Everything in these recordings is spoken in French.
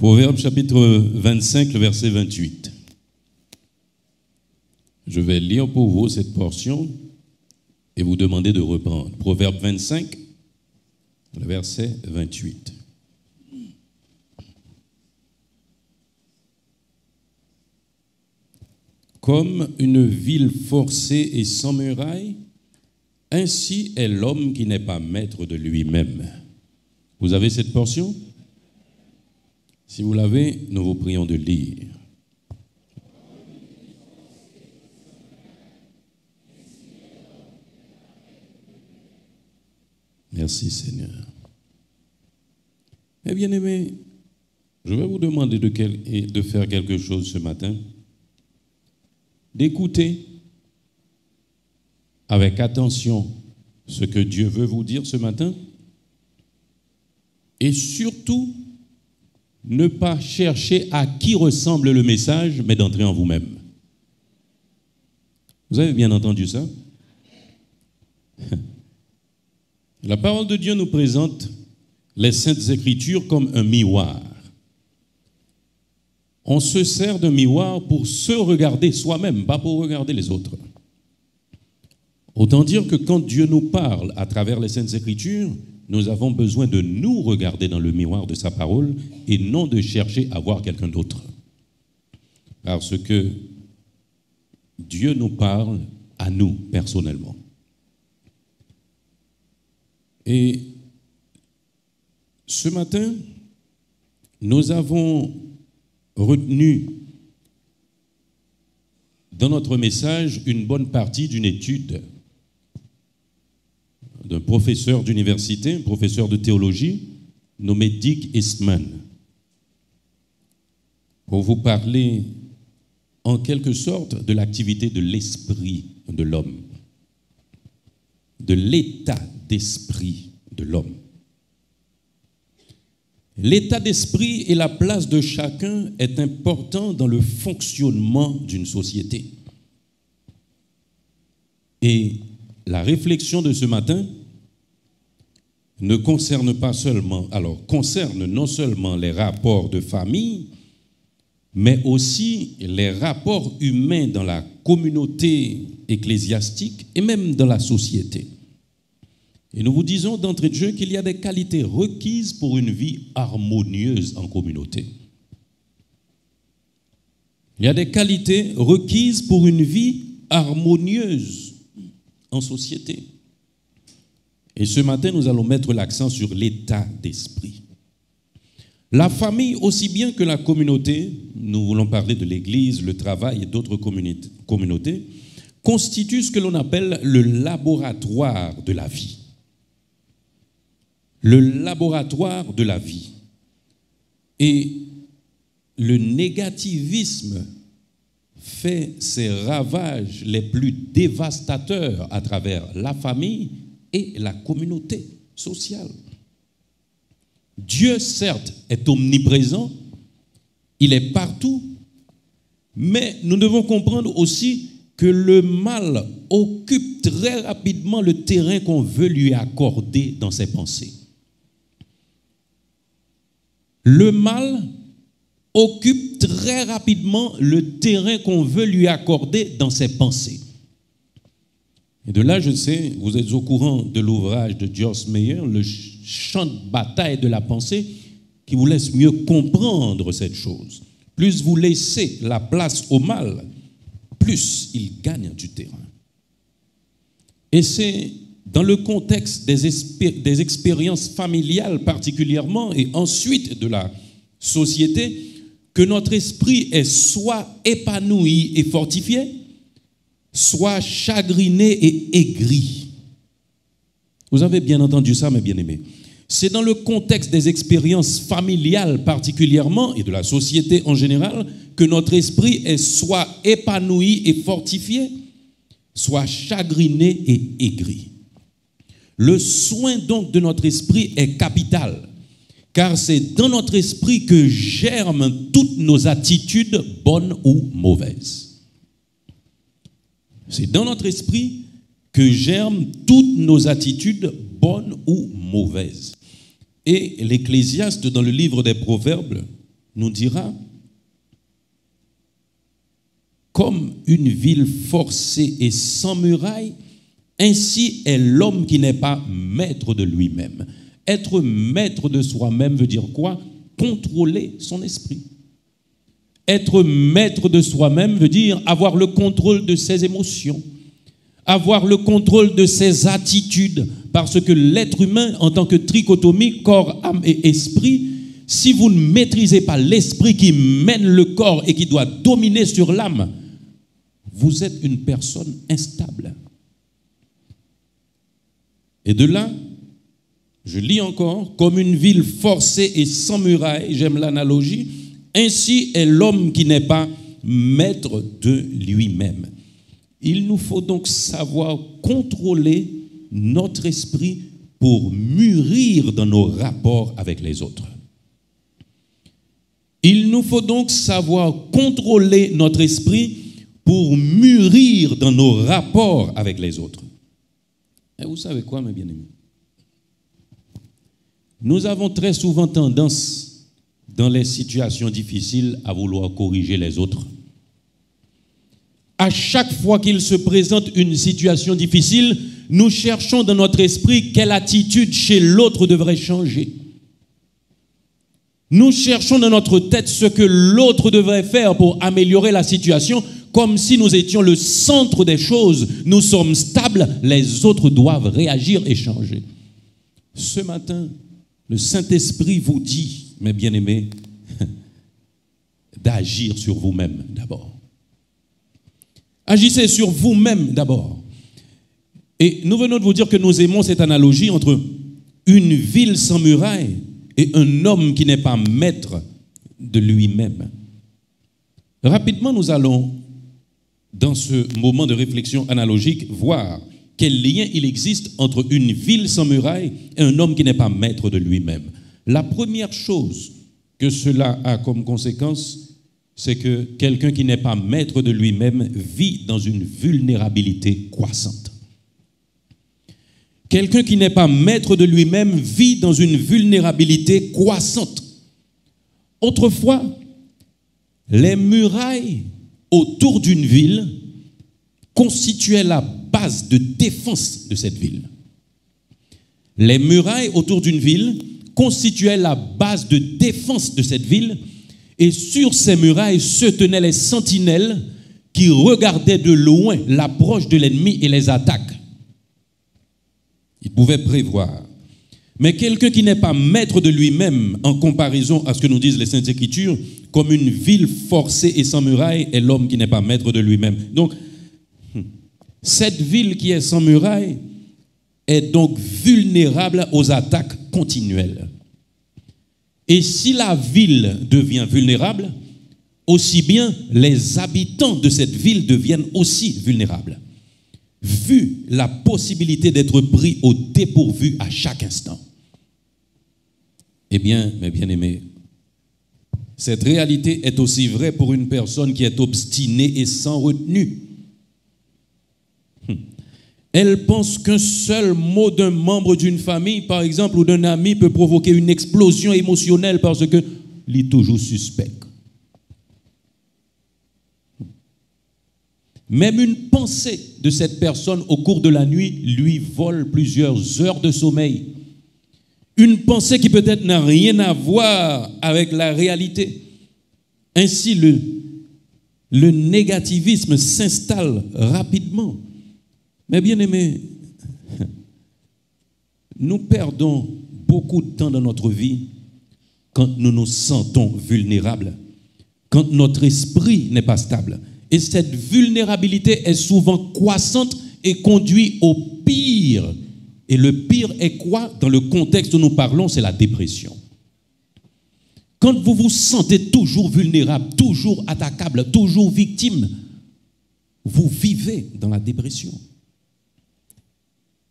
Proverbe chapitre 25, le verset 28. Je vais lire pour vous cette portion et vous demander de reprendre. Proverbe 25, le verset 28. Comme une ville forcée et sans muraille, ainsi est l'homme qui n'est pas maître de lui-même. Vous avez cette portion? Si vous l'avez, nous vous prions de lire. Merci Seigneur. Eh bien aimé, je vais vous demander de faire quelque chose ce matin. D'écouter avec attention ce que Dieu veut vous dire ce matin et surtout ne pas chercher à qui ressemble le message, mais d'entrer en vous-même. Vous avez bien entendu ça? La parole de Dieu nous présente les Saintes Écritures comme un miroir. On se sert d'un miroir pour se regarder soi-même, pas pour regarder les autres. Autant dire que quand Dieu nous parle à travers les Saintes Écritures, nous avons besoin de nous regarder dans le miroir de sa parole et non de chercher à voir quelqu'un d'autre. Parce que Dieu nous parle à nous personnellement. Et ce matin, nous avons retenu dans notre message une bonne partie d'une étude d'un professeur d'université, un professeur de théologie, nommé Dick Eastman, pour vous parler en quelque sorte de l'activité de l'esprit de l'homme, de l'état d'esprit de l'homme. L'état d'esprit et la place de chacun est important dans le fonctionnement d'une société. Et la réflexion de ce matin ne concerne pas seulement, concerne non seulement les rapports de famille, mais aussi les rapports humains dans la communauté ecclésiastique et même dans la société. Et nous vous disons d'entrée de jeu qu'il y a des qualités requises pour une vie harmonieuse en communauté. Il y a des qualités requises pour une vie harmonieuse en société. Et ce matin, nous allons mettre l'accent sur l'état d'esprit. La famille, aussi bien que la communauté, nous voulons parler de l'Église, le travail et d'autres communautés, constituent ce que l'on appelle le laboratoire de la vie. Le laboratoire de la vie. Et le négativisme fait ses ravages les plus dévastateurs à travers la famille et la communauté sociale. Dieu, certes, est omniprésent, il est partout, mais nous devons comprendre aussi que le mal occupe très rapidement le terrain qu'on veut lui accorder dans ses pensées. Le mal occupe très rapidement le terrain qu'on veut lui accorder dans ses pensées. Et de là, je sais, vous êtes au courant de l'ouvrage de Joyce Meyer, le champ de bataille de la pensée, qui vous laisse mieux comprendre cette chose. Plus vous laissez la place au mal, plus il gagne du terrain. Et c'est dans le contexte des expériences familiales particulièrement, et ensuite de la société, que notre esprit est soit épanoui et fortifié, soit chagriné et aigri. Vous avez bien entendu ça, mes bien-aimés. C'est dans le contexte des expériences familiales particulièrement, et de la société en général, que notre esprit est soit épanoui et fortifié, soit chagriné et aigri. Le soin donc de notre esprit est capital, car c'est dans notre esprit que germent toutes nos attitudes, bonnes ou mauvaises. C'est dans notre esprit que germent toutes nos attitudes, bonnes ou mauvaises. Et l'Ecclésiaste, dans le livre des Proverbes, nous dira, comme une ville forcée et sans muraille, ainsi est l'homme qui n'est pas maître de lui-même. Être maître de soi-même veut dire quoi? Contrôler son esprit. Être maître de soi-même veut dire avoir le contrôle de ses émotions, avoir le contrôle de ses attitudes, parce que l'être humain, en tant que trichotomie, corps, âme et esprit, si vous ne maîtrisez pas l'esprit qui mène le corps et qui doit dominer sur l'âme, vous êtes une personne instable. Et de là, je lis encore, comme une ville forcée et sans muraille, j'aime l'analogie, ainsi est l'homme qui n'est pas maître de lui-même. Il nous faut donc savoir contrôler notre esprit pour mûrir dans nos rapports avec les autres. Il nous faut donc savoir contrôler notre esprit pour mûrir dans nos rapports avec les autres. Et vous savez quoi, mes bien-aimés? Nous avons très souvent tendance, dans les situations difficiles, à vouloir corriger les autres. À chaque fois qu'il se présente une situation difficile, nous cherchons dans notre esprit quelle attitude chez l'autre devrait changer. Nous cherchons dans notre tête ce que l'autre devrait faire pour améliorer la situation, comme si nous étions le centre des choses. Nous sommes stables, les autres doivent réagir et changer. Ce matin, le Saint-Esprit vous dit, mes bien-aimés, d'agir sur vous-même d'abord. Agissez sur vous-même d'abord. Et nous venons de vous dire que nous aimons cette analogie entre une ville sans muraille et un homme qui n'est pas maître de lui-même. Rapidement, nous allons, dans ce moment de réflexion analogique, voir quel lien il existe entre une ville sans muraille et un homme qui n'est pas maître de lui-même. La première chose que cela a comme conséquence, c'est que quelqu'un qui n'est pas maître de lui-même vit dans une vulnérabilité croissante. Quelqu'un qui n'est pas maître de lui-même vit dans une vulnérabilité croissante. Autrefois, les murailles autour d'une ville constituaient la base de défense de cette ville. Les murailles autour d'une ville constituaient la base de défense de cette ville, et sur ces murailles se tenaient les sentinelles qui regardaient de loin l'approche de l'ennemi et les attaques. Ils pouvaient prévoir. Mais quelqu'un qui n'est pas maître de lui-même, en comparaison à ce que nous disent les Saintes Écritures, comme une ville forcée et sans muraille, est l'homme qui n'est pas maître de lui-même. Donc, cette ville qui est sans muraille est donc vulnérable aux attaques continuelles. Et si la ville devient vulnérable, aussi bien les habitants de cette ville deviennent aussi vulnérables, vu la possibilité d'être pris au dépourvu à chaque instant. Eh bien, mes bien-aimés, cette réalité est aussi vraie pour une personne qui est obstinée et sans retenue. Elle pense qu'un seul mot d'un membre d'une famille, par exemple, ou d'un ami, peut provoquer une explosion émotionnelle parce que il est toujours suspect. Même une pensée de cette personne au cours de la nuit lui vole plusieurs heures de sommeil. Une pensée qui peut-être n'a rien à voir avec la réalité. Ainsi, le négativisme s'installe rapidement. Mais bien aimés, nous perdons beaucoup de temps dans notre vie quand nous nous sentons vulnérables, quand notre esprit n'est pas stable. Et cette vulnérabilité est souvent croissante et conduit au pire. Et le pire est quoi? Dans le contexte où nous parlons, c'est la dépression. Quand vous vous sentez toujours vulnérable, toujours attaquable, toujours victime, vous vivez dans la dépression.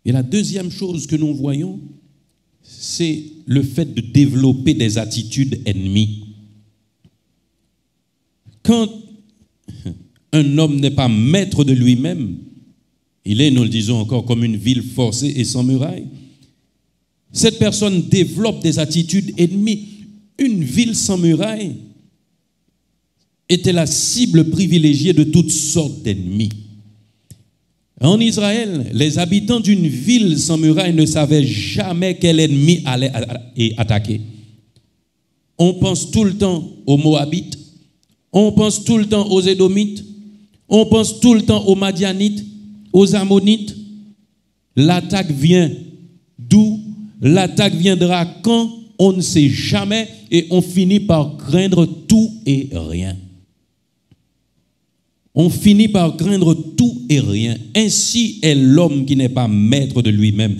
Et la deuxième chose que nous voyons, c'est le fait de développer des attitudes ennemies. Quand un homme n'est pas maître de lui-même, il est, nous le disons encore, comme une ville forcée et sans muraille. Cette personne développe des attitudes ennemies. Une ville sans muraille était la cible privilégiée de toutes sortes d'ennemis. En Israël, les habitants d'une ville sans muraille ne savaient jamais quel ennemi allait attaquer. On pense tout le temps aux Moabites, on pense tout le temps aux Édomites, on pense tout le temps aux Madianites, aux Ammonites. L'attaque vient d'où? L'attaque viendra quand? On ne sait jamais et on finit par craindre tout et rien. On finit par craindre tout et rien. Ainsi est l'homme qui n'est pas maître de lui-même.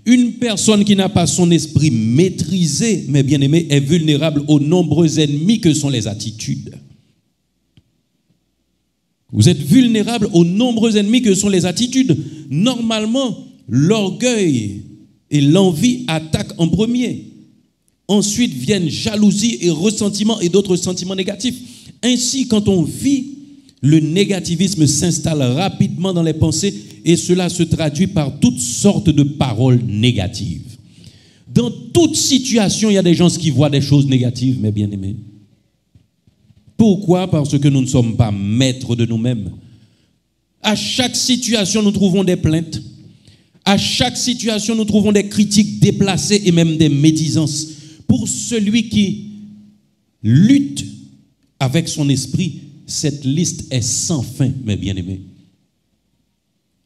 Une personne qui n'a pas son esprit maîtrisé, mes bien-aimés, est vulnérable aux nombreux ennemis que sont les attitudes. Vous êtes vulnérable aux nombreux ennemis que sont les attitudes. Normalement, l'orgueil et l'envie attaquent en premier. Ensuite viennent jalousie et ressentiment et d'autres sentiments négatifs. Ainsi, quand on vit, le négativisme s'installe rapidement dans les pensées et cela se traduit par toutes sortes de paroles négatives. Dans toute situation, il y a des gens qui voient des choses négatives, mes bien-aimés. Pourquoi? Parce que nous ne sommes pas maîtres de nous-mêmes. À chaque situation, nous trouvons des plaintes. À chaque situation, nous trouvons des critiques déplacées et même des médisances. Pour celui qui lutte avec son esprit, cette liste est sans fin, mes bien-aimés.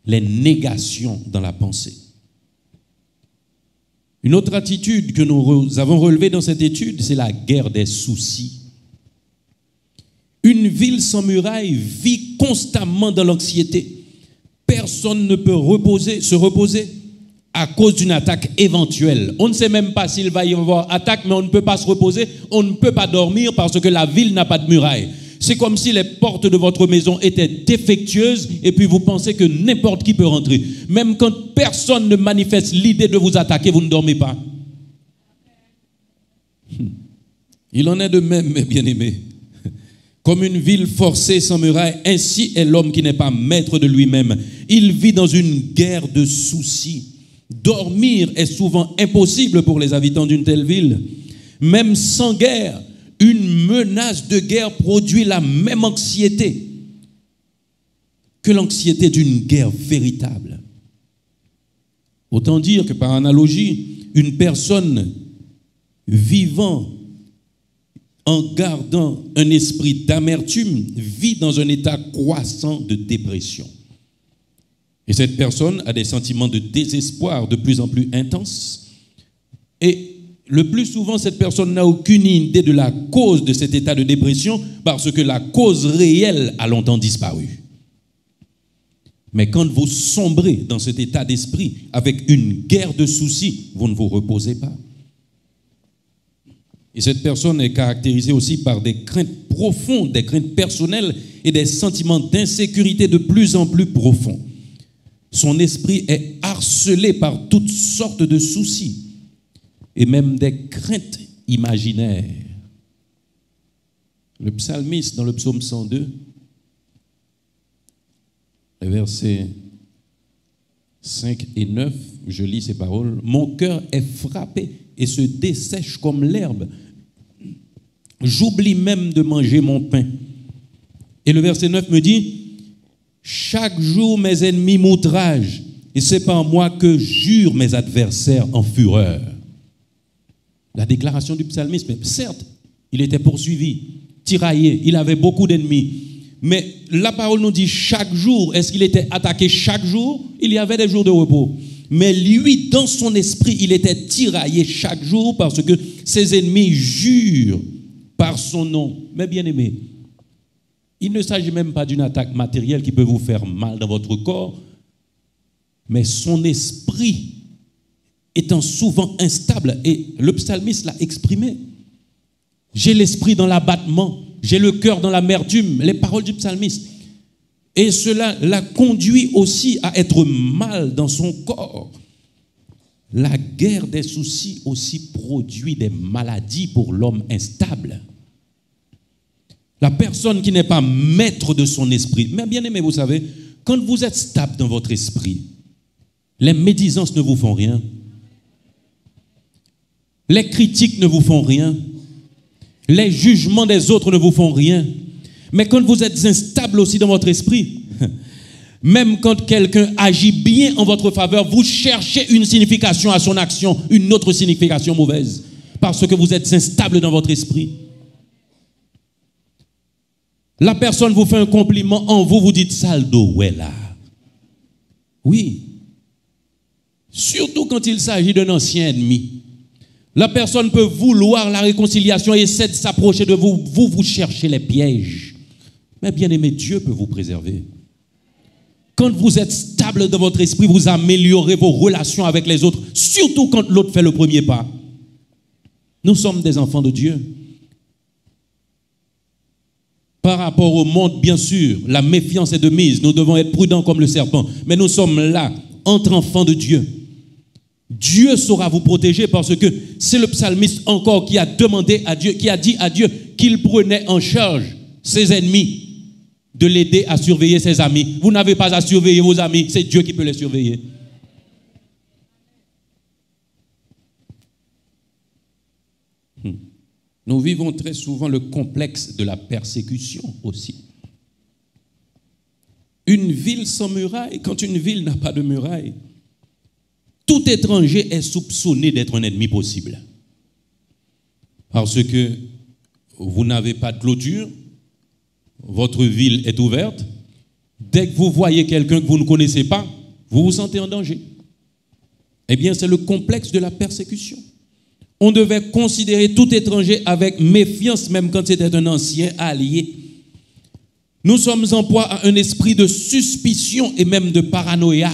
Les négations dans la pensée. Une autre attitude que nous avons relevée dans cette étude, c'est la guerre des soucis. Une ville sans muraille vit constamment dans l'anxiété. Personne ne peut se reposer à cause d'une attaque éventuelle. On ne sait même pas s'il va y avoir attaque, mais on ne peut pas se reposer, on ne peut pas dormir parce que la ville n'a pas de muraille. C'est comme si les portes de votre maison étaient défectueuses et puis vous pensez que n'importe qui peut rentrer. Même quand personne ne manifeste l'idée de vous attaquer, vous ne dormez pas. Il en est de même, mes bien-aimés. Comme une ville forcée sans muraille, ainsi est l'homme qui n'est pas maître de lui-même. Il vit dans une guerre de soucis. Dormir est souvent impossible pour les habitants d'une telle ville. Même sans guerre, une menace de guerre produit la même anxiété que l'anxiété d'une guerre véritable. Autant dire que par analogie, une personne vivant en gardant un esprit d'amertume vit dans un état croissant de dépression. Et cette personne a des sentiments de désespoir de plus en plus intenses. Et le plus souvent, cette personne n'a aucune idée de la cause de cet état de dépression parce que la cause réelle a longtemps disparu. Mais quand vous sombrez dans cet état d'esprit avec une guerre de soucis, vous ne vous reposez pas. Et cette personne est caractérisée aussi par des craintes profondes, des craintes personnelles et des sentiments d'insécurité de plus en plus profonds. Son esprit est harcelé par toutes sortes de soucis et même des craintes imaginaires. Le psalmiste, dans le psaume 102, les versets 5 et 9, je lis ces paroles. « Mon cœur est frappé et se dessèche comme l'herbe. J'oublie même de manger mon pain. » Et le verset 9 me dit, « Chaque jour mes ennemis m'outragent, et c'est par moi que jurent mes adversaires en fureur. » La déclaration du psalmiste, mais certes, il était poursuivi, tiraillé, il avait beaucoup d'ennemis. Mais la parole nous dit chaque jour. Est-ce qu'il était attaqué chaque jour? Il y avait des jours de repos. Mais lui, dans son esprit, il était tiraillé chaque jour parce que ses ennemis jurent par son nom. Mais bien aimé, il ne s'agit même pas d'une attaque matérielle qui peut vous faire mal dans votre corps, mais son esprit étant souvent instable, et le psalmiste l'a exprimé. J'ai l'esprit dans l'abattement, j'ai le cœur dans l'amertume, les paroles du psalmiste. Et cela l'a conduit aussi à être mal dans son corps. La guerre des soucis aussi produit des maladies pour l'homme instable. La personne qui n'est pas maître de son esprit. Mais bien aimé, vous savez, quand vous êtes stable dans votre esprit, les médisances ne vous font rien. Les critiques ne vous font rien. Les jugements des autres ne vous font rien. Mais quand vous êtes instable aussi dans votre esprit, même quand quelqu'un agit bien en votre faveur, vous cherchez une signification à son action, une autre signification mauvaise, parce que vous êtes instable dans votre esprit. La personne vous fait un compliment en vous, vous dites saldo, ouais là. Oui. Surtout quand il s'agit d'un ancien ennemi. La personne peut vouloir la réconciliation et essaie de s'approcher de vous. Vous cherchez les pièges. Mais bien aimé, Dieu peut vous préserver. Quand vous êtes stable dans votre esprit, vous améliorez vos relations avec les autres, surtout quand l'autre fait le premier pas. Nous sommes des enfants de Dieu. Par rapport au monde, bien sûr, la méfiance est de mise. Nous devons être prudents comme le serpent. Mais nous sommes là, entre enfants de Dieu. Dieu saura vous protéger parce que c'est le psalmiste encore qui a demandé à Dieu, qui a dit à Dieu qu'il prenait en charge ses ennemis, de l'aider à surveiller ses amis. Vous n'avez pas à surveiller vos amis, c'est Dieu qui peut les surveiller. Nous vivons très souvent le complexe de la persécution aussi. Une ville sans muraille, quand une ville n'a pas de muraille, tout étranger est soupçonné d'être un ennemi possible. Parce que vous n'avez pas de clôture, votre ville est ouverte. Dès que vous voyez quelqu'un que vous ne connaissez pas, vous vous sentez en danger. Eh bien, c'est le complexe de la persécution. On devait considérer tout étranger avec méfiance, même quand c'était un ancien allié. Nous sommes en proie à un esprit de suspicion et même de paranoïa.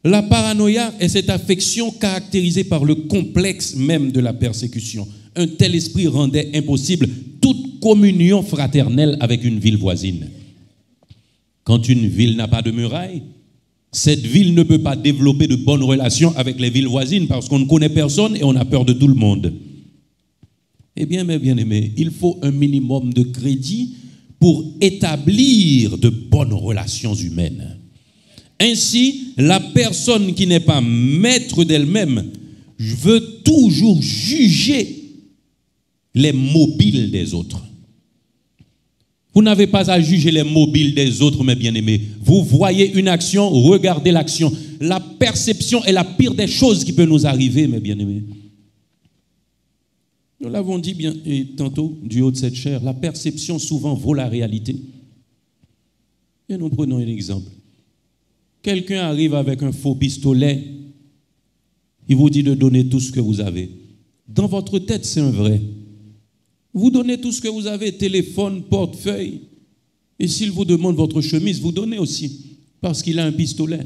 La paranoïa est cette affection caractérisée par le complexe même de la persécution. Un tel esprit rendait impossible toute communion fraternelle avec une ville voisine. Quand une ville n'a pas de muraille, cette ville ne peut pas développer de bonnes relations avec les villes voisines parce qu'on ne connaît personne et on a peur de tout le monde. Eh bien, mes bien-aimés, il faut un minimum de crédit pour établir de bonnes relations humaines. Ainsi, la personne qui n'est pas maître d'elle-même veut toujours juger les mobiles des autres. Vous n'avez pas à juger les mobiles des autres, mes bien-aimés. Vous voyez une action, regardez l'action. La perception est la pire des choses qui peut nous arriver, mes bien-aimés. Nous l'avons dit bien et tantôt du haut de cette chair, la perception souvent vaut la réalité. Et nous prenons un exemple. Quelqu'un arrive avec un faux pistolet, il vous dit de donner tout ce que vous avez. Dans votre tête, c'est un vrai. Vous donnez tout ce que vous avez, téléphone, portefeuille. Et s'il vous demande votre chemise, vous donnez aussi, parce qu'il a un pistolet.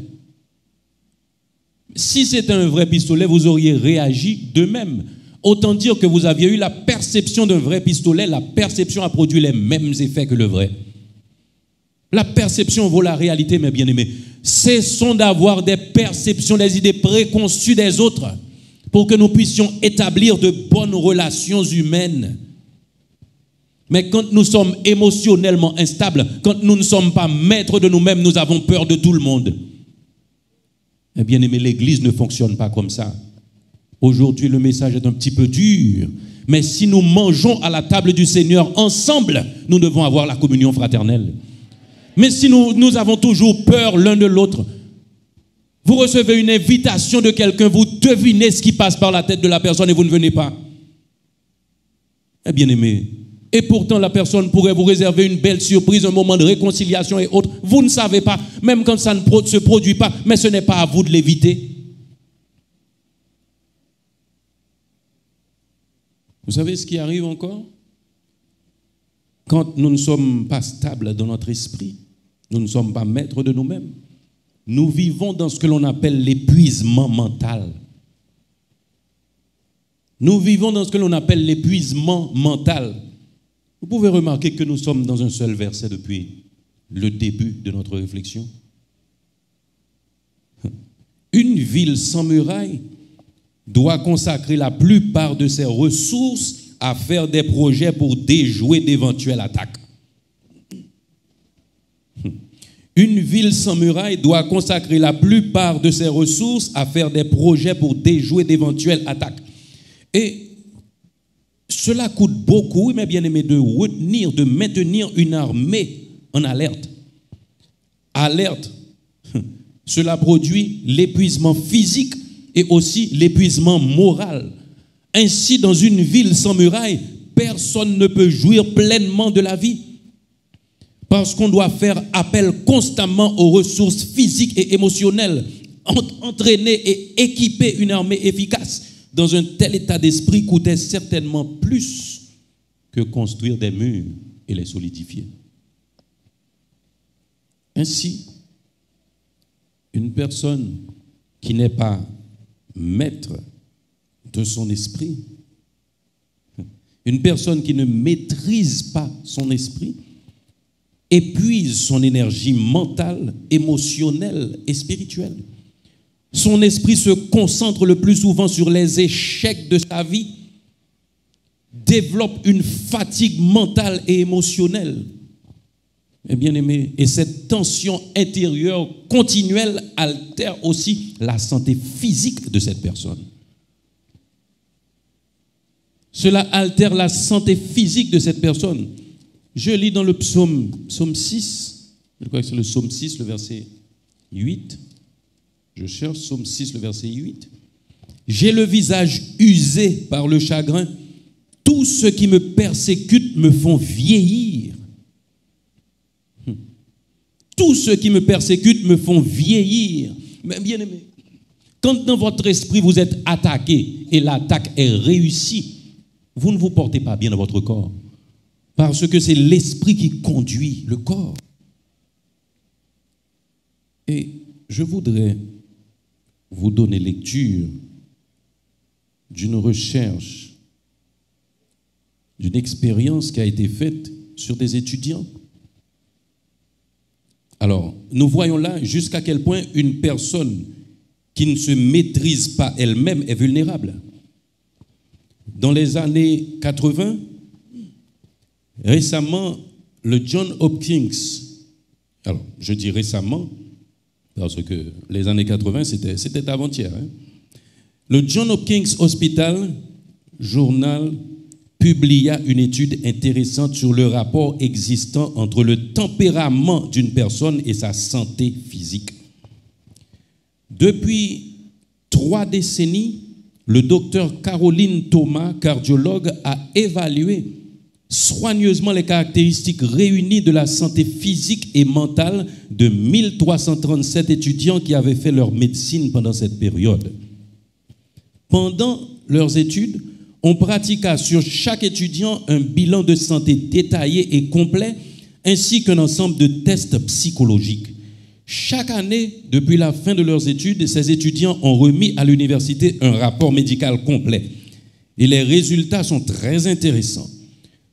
Si c'était un vrai pistolet, vous auriez réagi de même. Autant dire que vous aviez eu la perception d'un vrai pistolet, la perception a produit les mêmes effets que le vrai. La perception vaut la réalité, mes bien-aimés. Cessons d'avoir des perceptions, des idées préconçues des autres pour que nous puissions établir de bonnes relations humaines. Mais quand nous sommes émotionnellement instables, quand nous ne sommes pas maîtres de nous-mêmes, nous avons peur de tout le monde. Eh bien aimé, l'Église ne fonctionne pas comme ça. Aujourd'hui, le message est un petit peu dur, mais si nous mangeons à la table du Seigneur ensemble, nous devons avoir la communion fraternelle. Mais si nous avons toujours peur l'un de l'autre, vous recevez une invitation de quelqu'un, vous devinez ce qui passe par la tête de la personne et vous ne venez pas. Eh bien aimé, et pourtant la personne pourrait vous réserver une belle surprise, un moment de réconciliation et autres. Vous ne savez pas, même quand ça ne se produit pas, mais ce n'est pas à vous de l'éviter. Vous savez ce qui arrive encore? Quand nous ne sommes pas stables dans notre esprit, nous ne sommes pas maîtres de nous-mêmes. Nous vivons dans ce que l'on appelle l'épuisement mental. Nous vivons dans ce que l'on appelle l'épuisement mental. Vous pouvez remarquer que nous sommes dans un seul verset depuis le début de notre réflexion. Une ville sans muraille doit consacrer la plupart de ses ressources à faire des projets pour déjouer d'éventuelles attaques. Une ville sans muraille doit consacrer la plupart de ses ressources à faire des projets pour déjouer d'éventuelles attaques. Et Cela coûte beaucoup, mes bien-aimés, de retenir, de maintenir une armée en alerte. Alerte, cela produit l'épuisement physique et aussi l'épuisement moral. Ainsi, dans une ville sans murailles, personne ne peut jouir pleinement de la vie. Parce qu'on doit faire appel constamment aux ressources physiques et émotionnelles, entraîner et équiper une armée efficace. Dans un tel état d'esprit coûtait certainement plus que construire des murs et les solidifier. Ainsi, une personne qui n'est pas maître de son esprit, une personne qui ne maîtrise pas son esprit, épuise son énergie mentale, émotionnelle et spirituelle. Son esprit se concentre le plus souvent sur les échecs de sa vie, développe une fatigue mentale et émotionnelle. Et bien aimé, et cette tension intérieure continuelle altère aussi la santé physique de cette personne. Cela altère la santé physique de cette personne. Je lis dans le psaume 6, je crois que c'est le psaume 6, le verset 8. Je cherche psaume 6, le verset 8. J'ai le visage usé par le chagrin. Tous ceux qui me persécutent me font vieillir. Tous ceux qui me persécutent me font vieillir. Mais bien aimé, quand dans votre esprit vous êtes attaqué et l'attaque est réussie, vous ne vous portez pas bien dans votre corps. Parce que c'est l'esprit qui conduit le corps. Et je voudrais vous donner lecture d'une recherche, d'une expérience qui a été faite sur des étudiants. Alors, nous voyons là jusqu'à quel point une personne qui ne se maîtrise pas elle-même est vulnérable. Dans les années 80, récemment, le John Hopkins, alors je dis récemment, parce que les années 80, c'était avant-hier. Le John Hopkins Hospital Journal publia une étude intéressante sur le rapport existant entre le tempérament d'une personne et sa santé physique. Depuis 3 décennies, le docteur Caroline Thomas, cardiologue, a évalué soigneusement les caractéristiques réunies de la santé physique et mentale de 1337 étudiants qui avaient fait leur médecine pendant cette période. Pendant leurs études, on pratiqua sur chaque étudiant un bilan de santé détaillé et complet, ainsi qu'un ensemble de tests psychologiques. Chaque année, depuis la fin de leurs études, ces étudiants ont remis à l'université un rapport médical complet. Et les résultats sont très intéressants.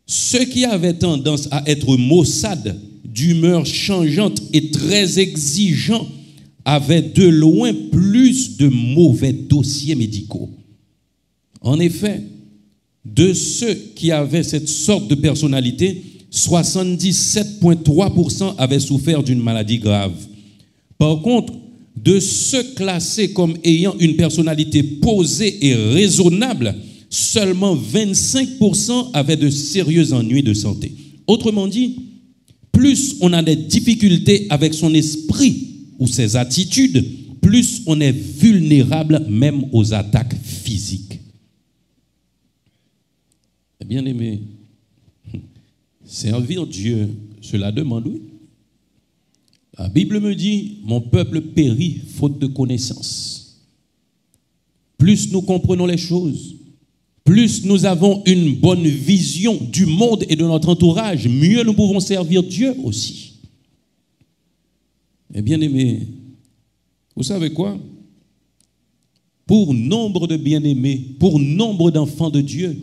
Ceux qui avaient tendance à être maussades, d'humeur changeante et très exigeants, avaient de loin plus de mauvais dossiers médicaux. En effet, de ceux qui avaient cette sorte de personnalité, 77,3% avaient souffert d'une maladie grave. Par contre, de ceux classés comme ayant une personnalité posée et raisonnable, seulement 25% avaient de sérieux ennuis de santé. Autrement dit, plus on a des difficultés avec son esprit ou ses attitudes, plus on est vulnérable même aux attaques physiques. Bien-aimé, servir Dieu, cela demande, oui. La Bible me dit, mon peuple périt faute de connaissance. Plus nous comprenons les choses, plus nous avons une bonne vision du monde et de notre entourage, mieux nous pouvons servir Dieu aussi. Et bien-aimé, vous savez quoi? Pour nombre de bien-aimés, pour nombre d'enfants de Dieu,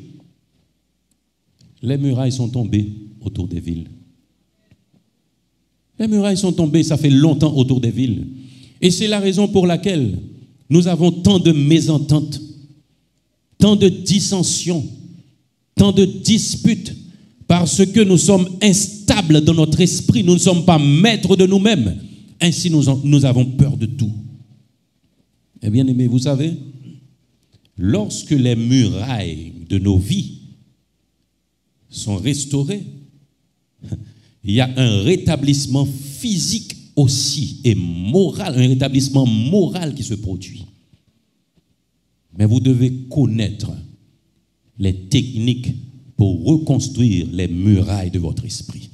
les murailles sont tombées autour des villes. Les murailles sont tombées, ça fait longtemps autour des villes. Et c'est la raison pour laquelle nous avons tant de mésententes, tant de dissensions, tant de disputes, parce que nous sommes instables dans notre esprit, nous ne sommes pas maîtres de nous-mêmes. Ainsi, nous avons peur de tout. Eh bien, aimés, vous savez, lorsque les murailles de nos vies sont restaurées, il y a un rétablissement physique aussi et moral, un rétablissement moral qui se produit. Mais vous devez connaître les techniques pour reconstruire les murailles de votre esprit.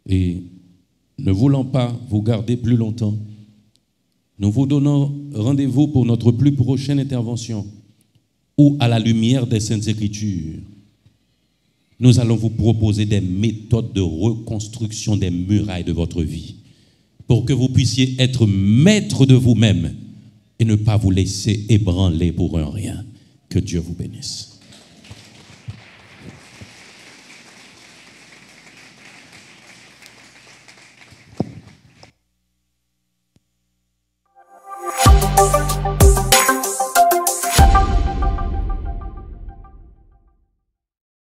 Et ne voulant pas vous garder plus longtemps, nous vous donnons rendez-vous pour notre plus prochaine intervention où, à la lumière des Saintes Écritures, nous allons vous proposer des méthodes de reconstruction des murailles de votre vie pour que vous puissiez être maître de vous-même et ne pas vous laisser ébranler pour un rien. Que Dieu vous bénisse.